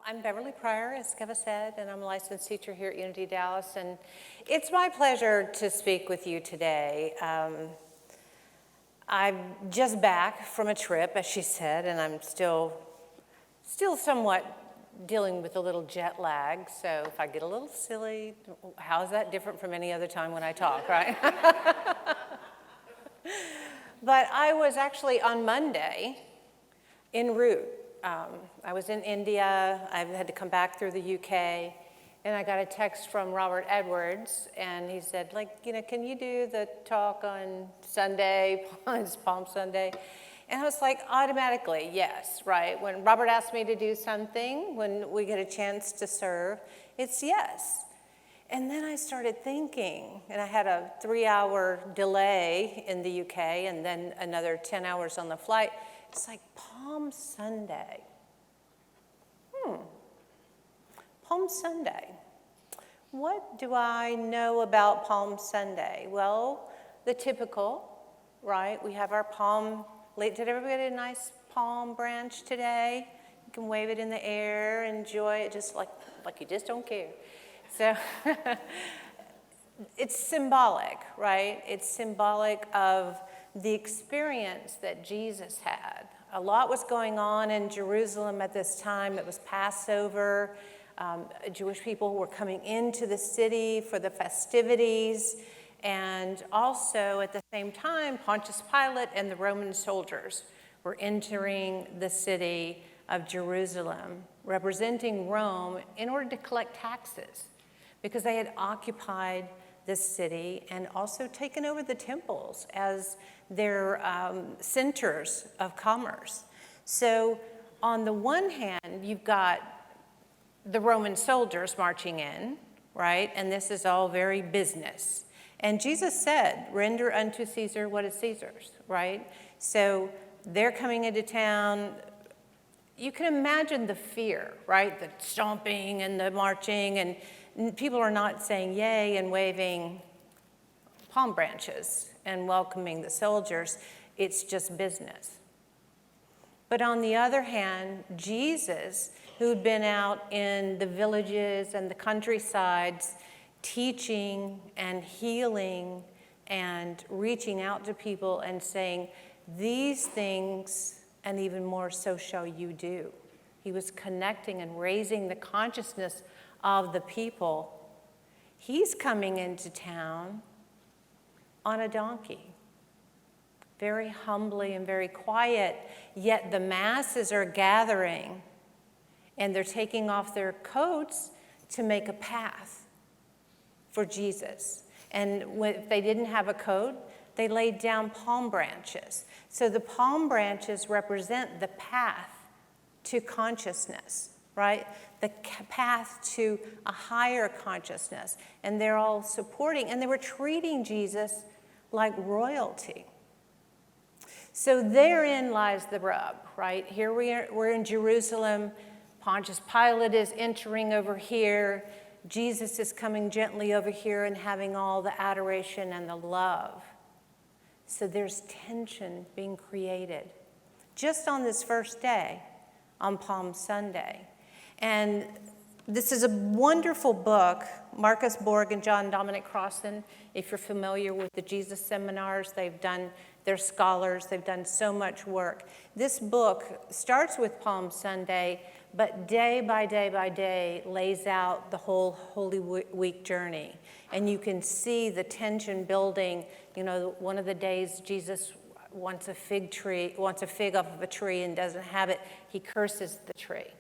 I'm Beverly Pryor, as Keva said, and I'm a licensed teacher here at Unity Dallas, and it's my pleasure to speak with you today. I'm just back from a trip, as she said, and I'm still somewhat dealing with a little jet lag, so if I get a little silly, how is that different from any other time when I talk, right? But I was actually on Monday en route. I was in India. I had to come back through the UK, and I got a text from Robert Edwards, and he said, can you do the talk on Sunday, Palm Sunday? And I was like, automatically, yes, right? When Robert asked me to do something, when we get a chance to serve, it's yes. And then I started thinking, and I had a 3-hour delay in the UK, and then another 10 hours on the flight. It's like Palm Sunday. Palm Sunday. What do I know about Palm Sunday? Well, the typical, right? We have our palm. Did everybody get a nice palm branch today? You can wave it in the air, enjoy it, just like you just don't care. So it's symbolic, right? It's symbolic of the experience that Jesus had. A lot was going on in Jerusalem at this time. It was Passover. Jewish people were coming into the city for the festivities. And also at the same time, Pontius Pilate and the Roman soldiers were entering the city of Jerusalem, representing Rome in order to collect taxes, because they had occupied this city and also taken over the temples as their centers of commerce. So on the one hand, you've got the Roman soldiers marching in, right? And this is all very business. And Jesus said, render unto Caesar what is Caesar's, right? So they're coming into town. You can imagine the fear, right? The stomping and the marching, and people are not saying yay and waving palm branches and welcoming the soldiers. It's just business. But on the other hand, Jesus, who'd been out in the villages and the countrysides, teaching and healing and reaching out to people and saying, these things and even more so shall you do. He was connecting and raising the consciousness of the people. He's coming into town on a donkey, very humbly and very quiet, yet the masses are gathering and they're taking off their coats to make a path for Jesus. And if they didn't have a coat, they laid down palm branches. So the palm branches represent the path to consciousness, right? The path to a higher consciousness. And they're all supporting, and they were treating Jesus like royalty. So therein lies the rub, right? Here we're in Jerusalem. Pontius Pilate is entering over here. Jesus is coming gently over here and having all the adoration and the love. So there's tension being created just on this first day, on Palm Sunday. And this is a wonderful book. Marcus Borg and John Dominic Crossan, if you're familiar with the Jesus seminars, they're scholars, they've done so much work. This book starts with Palm Sunday, but day by day by day lays out the whole Holy Week journey. And you can see the tension building. You know, one of the days Jesus wants a fig off of a tree and doesn't have it, he curses the tree.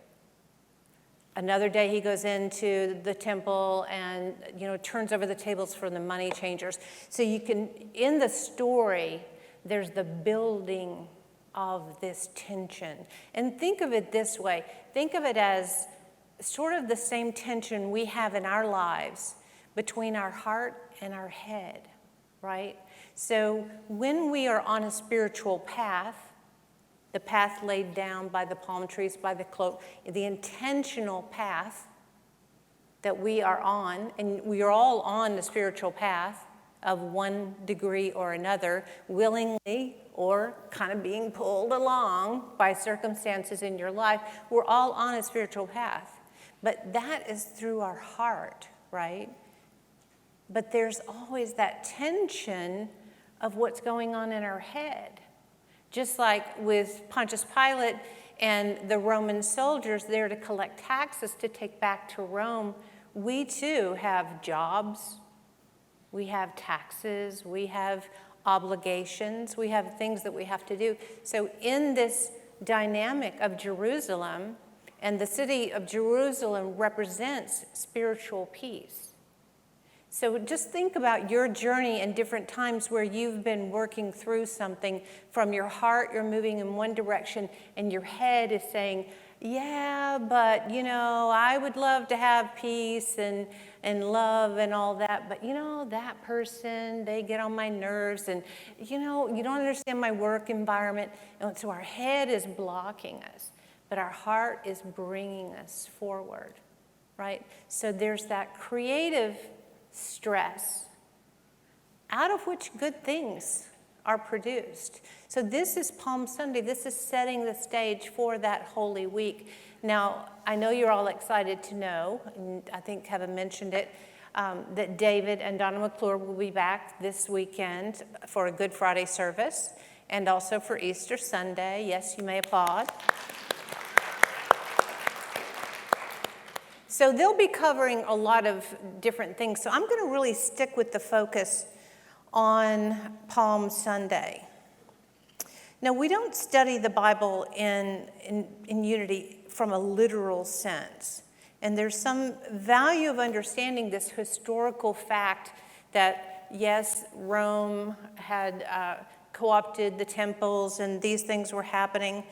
Another day he goes into the temple and, turns over the tables for the money changers. So you can, in the story, there's the building of this tension. And think of it this way. Think of it as sort of the same tension we have in our lives between our heart and our head, right? So when we are on a spiritual path, the path laid down by the palm trees, by the cloak, the intentional path that we are on, and we are all on the spiritual path of one degree or another, willingly or kind of being pulled along by circumstances in your life. We're all on a spiritual path. But that is through our heart, right? But there's always that tension of what's going on in our head. Just like with Pontius Pilate and the Roman soldiers there to collect taxes to take back to Rome, we too have jobs, we have taxes, we have obligations, we have things that we have to do. So in this dynamic of Jerusalem, and the city of Jerusalem represents spiritual peace. So just think about your journey in different times where you've been working through something. From your heart, you're moving in one direction, and your head is saying, yeah, but, I would love to have peace and love and all that, but, that person, they get on my nerves, and, you don't understand my work environment. And so our head is blocking us, but our heart is bringing us forward, right? So there's that creative stress, out of which good things are produced. So this is Palm Sunday. This is setting the stage for that Holy Week. Now, I know you're all excited to know, and I think Kevin mentioned it, that David and Donna McClure will be back this weekend for a Good Friday service and also for Easter Sunday. Yes, you may applaud. So they'll be covering a lot of different things. So I'm going to really stick with the focus on Palm Sunday. Now, we don't study the Bible in unity from a literal sense. And there's some value of understanding this historical fact that, yes, Rome had co-opted the temples and these things were happening,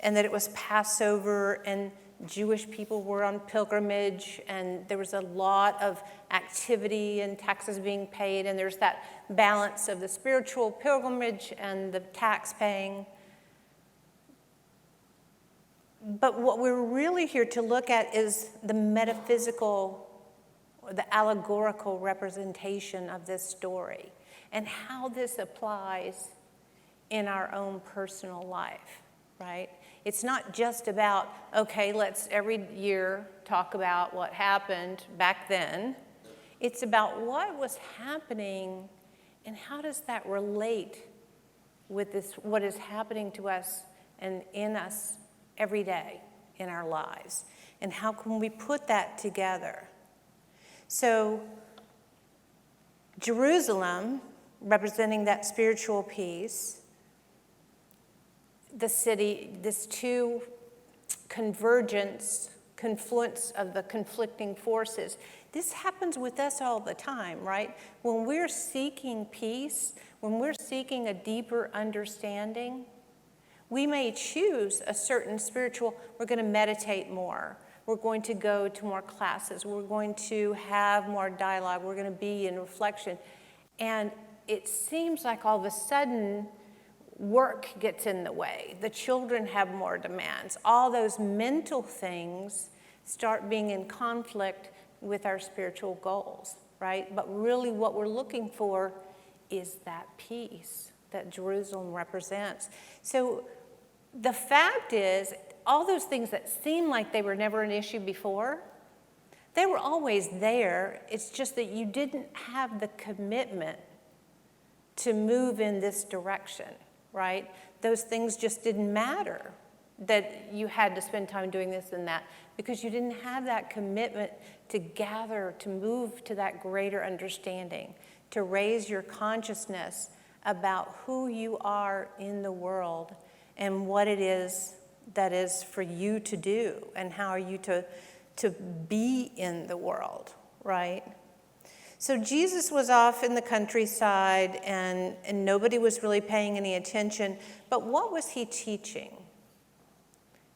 and that it was Passover and Jewish people were on pilgrimage, and there was a lot of activity and taxes being paid, and there's that balance of the spiritual pilgrimage and the tax paying. But what we're really here to look at is the metaphysical, or the allegorical representation of this story and how this applies in our own personal life, right? It's not just about, okay, let's every year talk about what happened back then. It's about what was happening and how does that relate with this, what is happening to us and in us every day in our lives. And how can we put that together? So Jerusalem, representing that spiritual peace, the city, this two confluence of the conflicting forces. This happens with us all the time, right? When we're seeking peace, when we're seeking a deeper understanding, we may choose a certain spiritual, we're going to meditate more. We're going to go to more classes. We're going to have more dialogue. We're going to be in reflection. And it seems like all of a sudden, work gets in the way. The children have more demands. All those mental things start being in conflict with our spiritual goals, right? But really what we're looking for is that peace that Jerusalem represents. So the fact is, all those things that seem like they were never an issue before, they were always there. It's just that you didn't have the commitment to move in this direction. Right? Those things just didn't matter, that you had to spend time doing this and that, because you didn't have that commitment to gather, to move to that greater understanding, to raise your consciousness about who you are in the world and what it is that is for you to do and how are you to be in the world, right? So Jesus was off in the countryside and nobody was really paying any attention. But what was he teaching?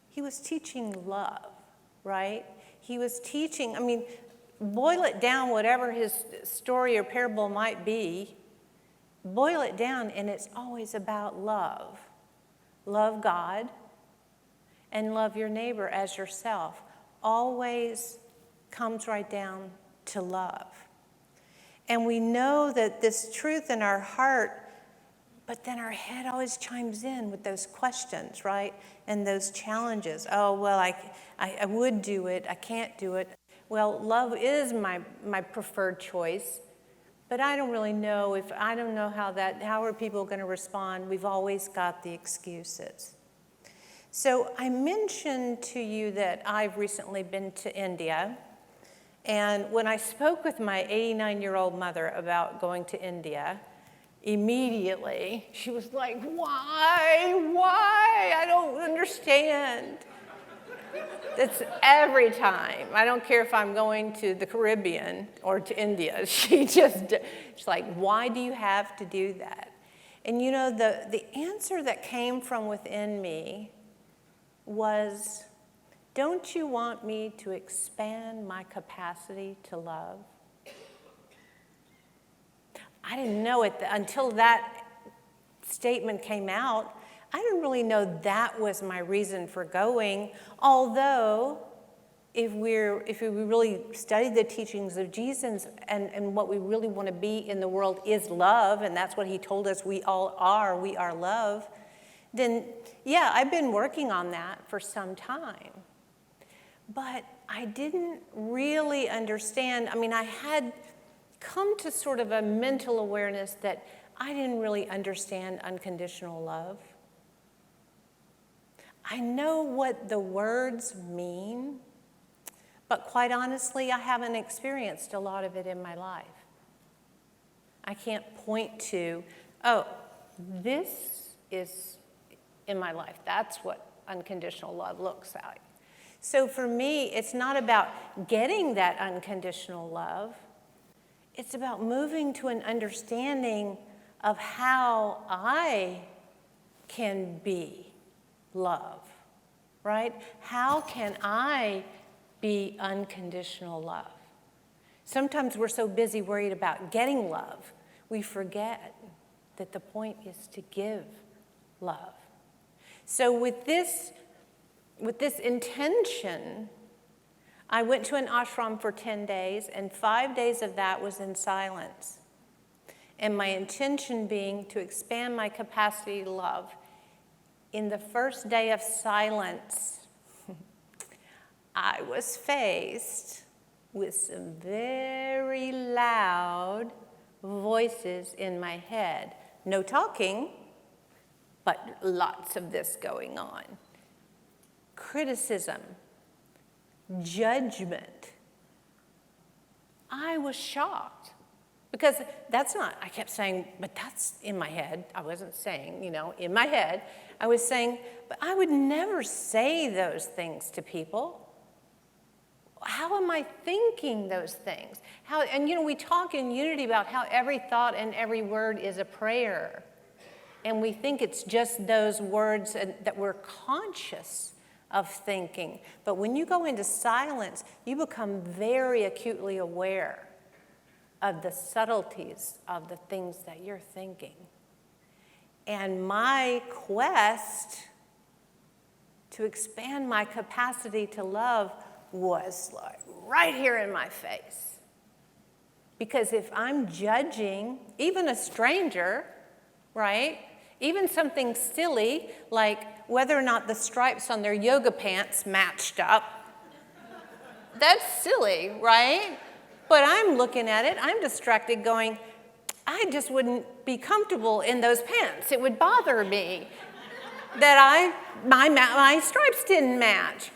He was teaching love, right? He was teaching, boil it down, whatever his story or parable might be, boil it down and it's always about love. Love God and love your neighbor as yourself. Always comes right down to love. And we know that this truth in our heart But then our head always chimes in with those questions, right? And those challenges. Oh, well, I would do it. I can't do it. Well, love is my preferred choice. But I don't really know I don't know how are people going to respond? We've always got the excuses. So I mentioned to you that I've recently been to India. And when I spoke with my 89-year-old mother about going to India, immediately she was like, why? I don't understand. That's every time. I don't care if I'm going to the Caribbean or to India. She's like, why do you have to do that? And you know, the answer that came from within me was, don't you want me to expand my capacity to love? I didn't know it until that statement came out. I didn't really know that was my reason for going, although if we really study the teachings of Jesus and what we really want to be in the world is love, and that's what he told us we are love, then yeah, I've been working on that for some time. But I didn't really understand. I mean, I had come to sort of a mental awareness that I didn't really understand unconditional love. I know what the words mean, but quite honestly, I haven't experienced a lot of it in my life. I can't point to, oh, this is in my life. That's what unconditional love looks like. So for me, it's not about getting that unconditional love. It's about moving to an understanding of how I can be love, right? How can I be unconditional love? Sometimes we're so busy worried about getting love, we forget that the point is to give love. So with this intention, I went to an ashram for 10 days, and 5 days of that was in silence. And my intention being to expand my capacity to love. In the first day of silence, I was faced with some very loud voices in my head. No talking, but lots of this going on. Criticism, judgment. I was shocked because I kept saying, but that's in my head. I wasn't saying, in my head. I was saying, but I would never say those things to people. How am I thinking those things? We talk in unity about how every thought and every word is a prayer. And we think it's just those words that we're conscious of thinking. But when you go into silence, you become very acutely aware of the subtleties of the things that you're thinking. And my quest to expand my capacity to love was like right here in my face. Because if I'm judging even a stranger, right? Even something silly like whether or not the stripes on their yoga pants matched up. That's silly, right? But I'm looking at it, I'm distracted going, I just wouldn't be comfortable in those pants. It would bother me that my stripes didn't match.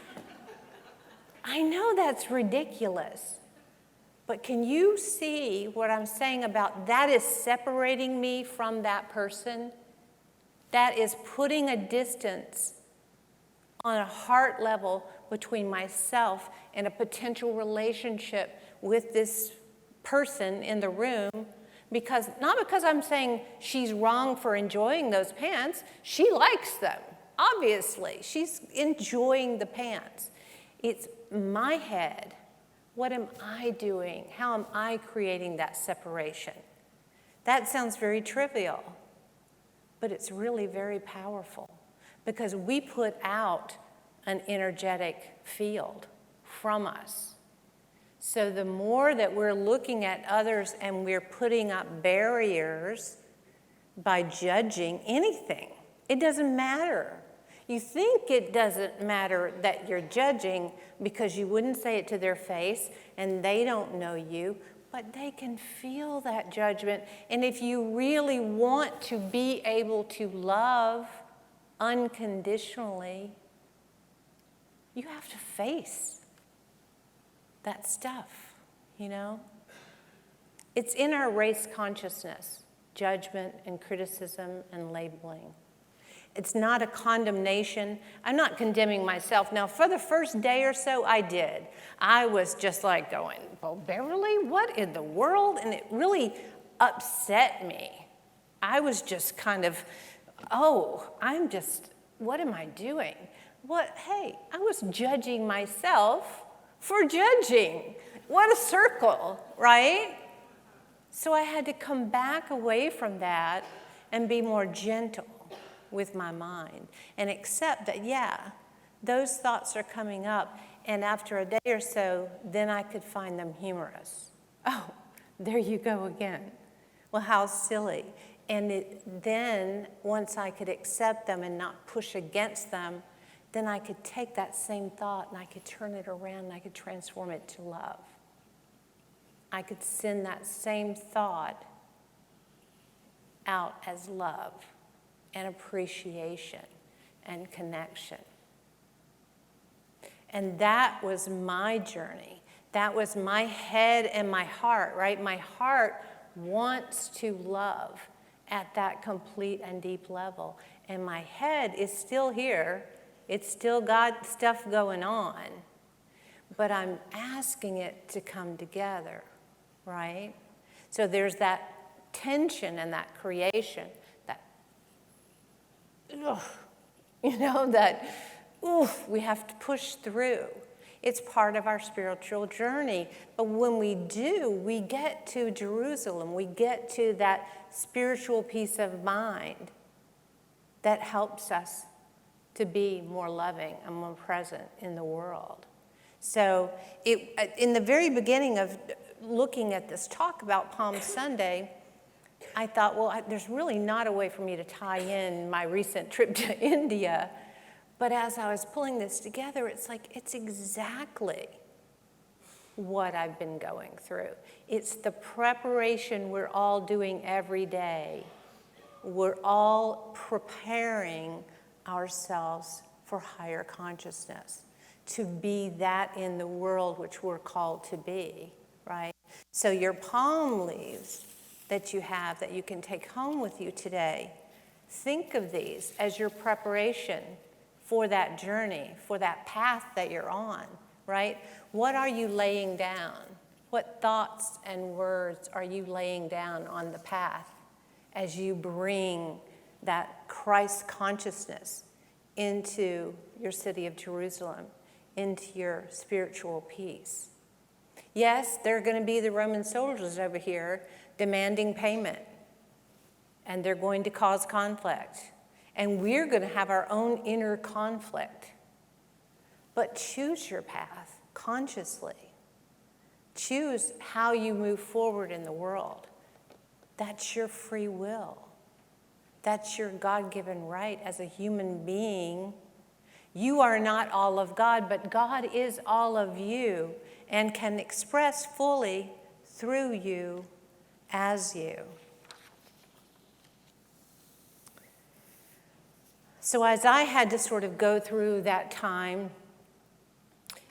I know that's ridiculous, but can you see what I'm saying about that is separating me from that person? That is putting a distance on a heart level between myself and a potential relationship with this person in the room, not because I'm saying she's wrong for enjoying those pants. She likes them, obviously. She's enjoying the pants. It's my head. What am I doing? How am I creating that separation? That sounds very trivial, but it's really very powerful because we put out an energetic field from us. So the more that we're looking at others and we're putting up barriers, by judging anything. It doesn't matter. You think it doesn't matter that you're judging because you wouldn't say it to their face and they don't know you, but they can feel that judgment. And if you really want to be able to love unconditionally, you have to face that stuff, you know? It's in our race consciousness, judgment and criticism and labeling. It's not a condemnation. I'm not condemning myself. Now, for the first day or so, I did. I was just like going, well, Beverly, what in the world? And it really upset me. I was just kind of, what am I doing? Hey, I was judging myself for judging. What a circle, right? So I had to come back away from that and be more gentle with my mind and accept that, those thoughts are coming up. And after a day or so, then I could find them humorous. Oh, there you go again. Well, how silly. And then once I could accept them and not push against them, then I could take that same thought and I could turn it around and I could transform it to love. I could send that same thought out as love and appreciation and connection. And that was my journey. That was my head and my heart, right? My heart wants to love at that complete and deep level. And my head is still here. It's still got stuff going on. But I'm asking it to come together, right? So there's that tension and that creation, we have to push through. It's part of our spiritual journey. But when we do, we get to Jerusalem. We get to that spiritual peace of mind that helps us to be more loving and more present in the world. So in the very beginning of looking at this talk about Palm Sunday, I thought, there's really not a way for me to tie in my recent trip to India. But as I was pulling this together, it's exactly what I've been going through. It's the preparation we're all doing every day. We're all preparing ourselves for higher consciousness, to be that in the world which we're called to be, right? So your palm leaves that you have that you can take home with you today, think of these as your preparation for that journey, for that path that you're on, right? What are you laying down? What thoughts and words are you laying down on the path as you bring that Christ consciousness into your city of Jerusalem, into your spiritual peace? Yes, there are going to be the Roman soldiers over here demanding payment, and they're going to cause conflict. And we're going to have our own inner conflict. But choose your path consciously. Choose how you move forward in the world. That's your free will. That's your God-given right as a human being. You are not all of God, but God is all of you and can express fully through you as you. So as I had to sort of go through that time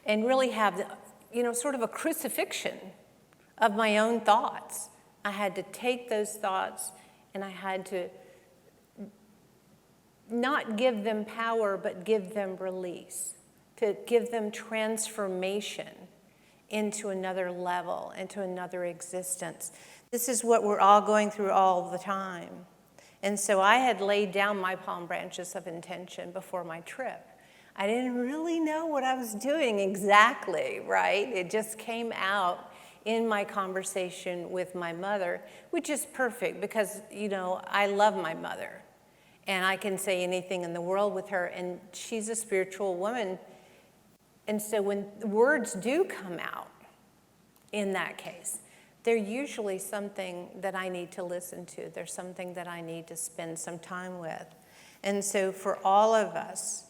and really have, sort of a crucifixion of my own thoughts, I had to take those thoughts and I had to not give them power, but give them release, to give them transformation into another level, into another existence. This is what we're all going through all the time. And so I had laid down my palm branches of intention before my trip. I didn't really know what I was doing exactly, right? It just came out in my conversation with my mother, which is perfect because, I love my mother. And I can say anything in the world with her, and she's a spiritual woman. And so when words do come out in that case, they're usually something that I need to listen to. They're something that I need to spend some time with. And so for all of us,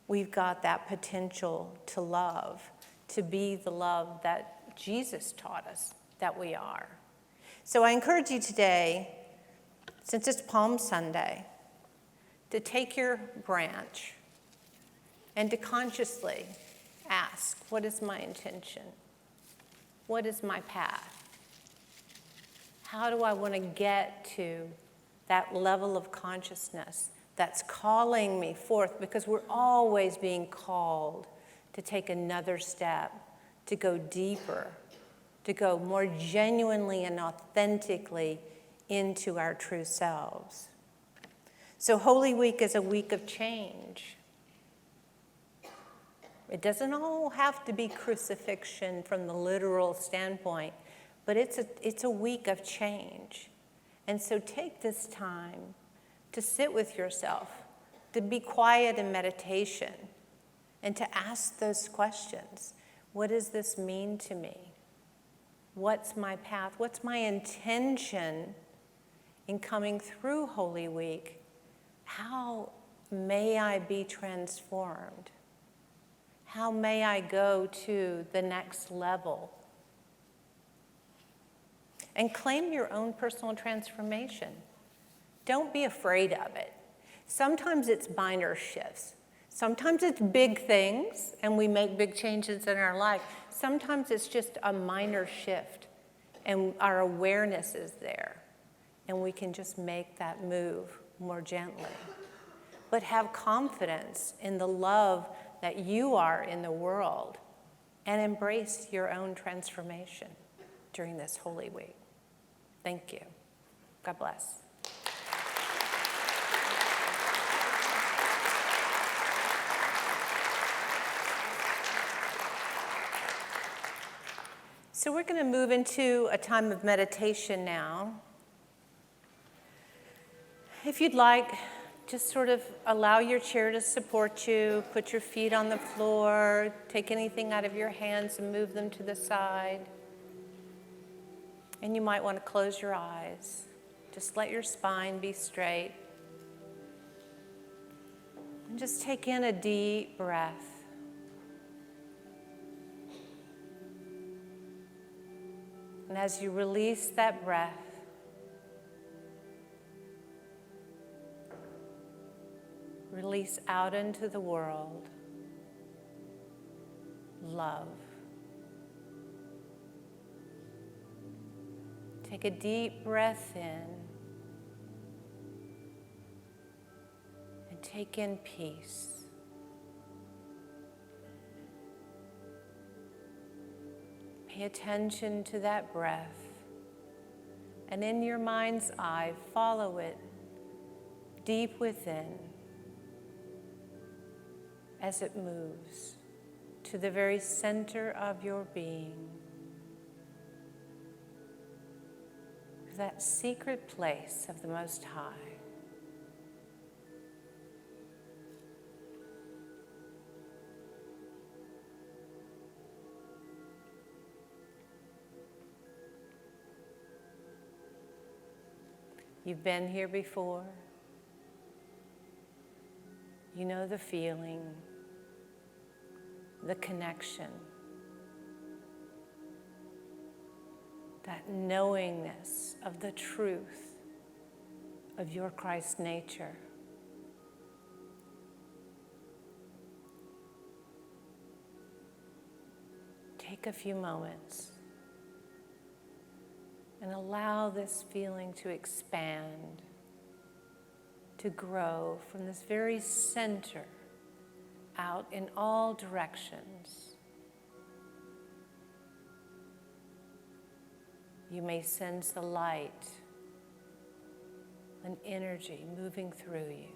we've got that potential to love, to be the love that Jesus taught us that we are. So I encourage you today, since it's Palm Sunday, to take your branch and to consciously ask, what is my intention? What is my path? How do I want to get to that level of consciousness that's calling me forth? Because we're always being called to take another step, to go deeper, to go more genuinely and authentically into our true selves. So Holy Week is a week of change. It doesn't all have to be crucifixion from the literal standpoint, but it's a week of change. And so take this time to sit with yourself, to be quiet in meditation, and to ask those questions. What does this mean to me? What's my path? What's my intention in coming through Holy Week? How may I be transformed? How may I go to the next level? And claim your own personal transformation. Don't be afraid of it. Sometimes it's minor shifts. Sometimes it's big things, and we make big changes in our life. Sometimes it's just a minor shift, and our awareness is there, and we can just make that move more gently. But have confidence in the love that you are in the world, and embrace your own transformation during this Holy Week. Thank you. God bless. So we're going to move into a time of meditation now. If you'd like, just sort of allow your chair to support you, put your feet on the floor, take anything out of your hands and move them to the side. And you might want to close your eyes. Just let your spine be straight. And just take in a deep breath. And as you release that breath, release out into the world love. Take a deep breath in and take in peace. Pay attention to that breath, and in your mind's eye, follow it deep within as it moves to the very center of your being, that secret place of the Most High. You've been here before. You know the feeling, the connection, that knowingness of the truth of your Christ nature. Take a few moments and allow this feeling to expand, to grow from this very center out in all directions. You may sense the light, an energy moving through you.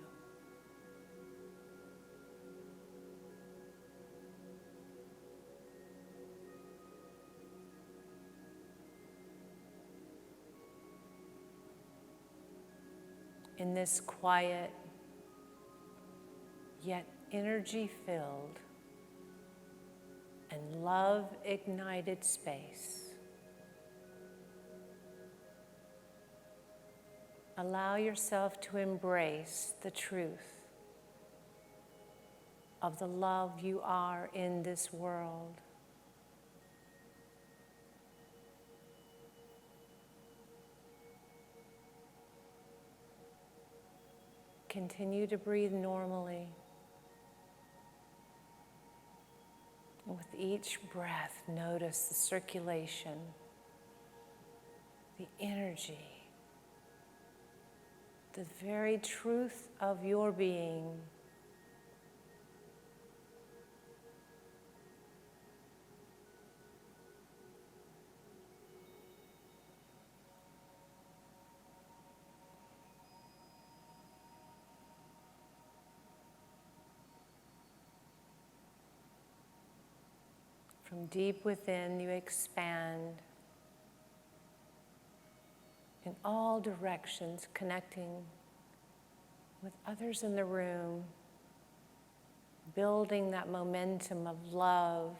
In this quiet, yet energy-filled and love-ignited space, Allow yourself to embrace the truth of the love you are in this world. Continue to breathe normally. And with each breath, notice the circulation, the energy, the very truth of your being. From deep within, you expand in all directions, connecting with others in the room, building that momentum of love,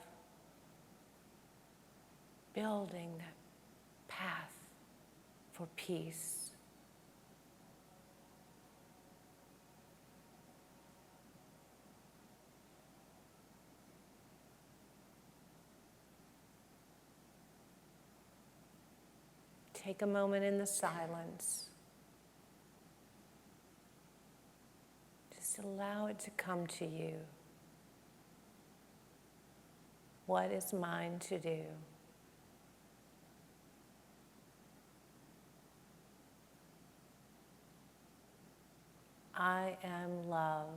building that path for peace. Take a moment in the silence. Just allow it to come to you. What is mine to do? I am love.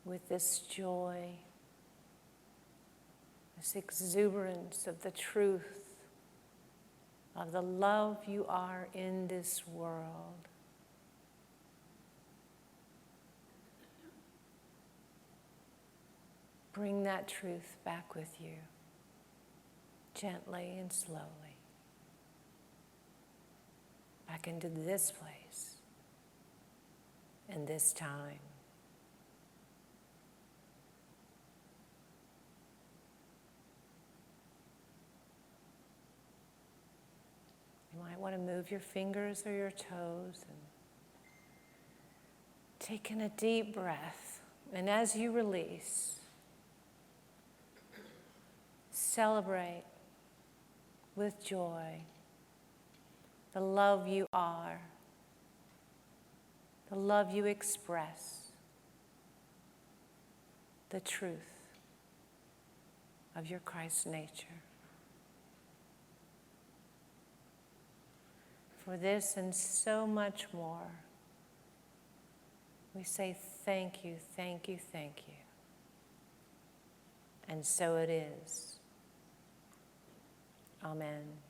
With this joy, this exuberance of the truth of the love you are in this world. Bring that truth back with you, gently and slowly, back into this place and this time. You might want to move your fingers or your toes and take in a deep breath. And as you release, celebrate with joy the love you are, the love you express, the truth of your Christ nature. For this and so much more, we say thank you, thank you, thank you. And so it is. Amen.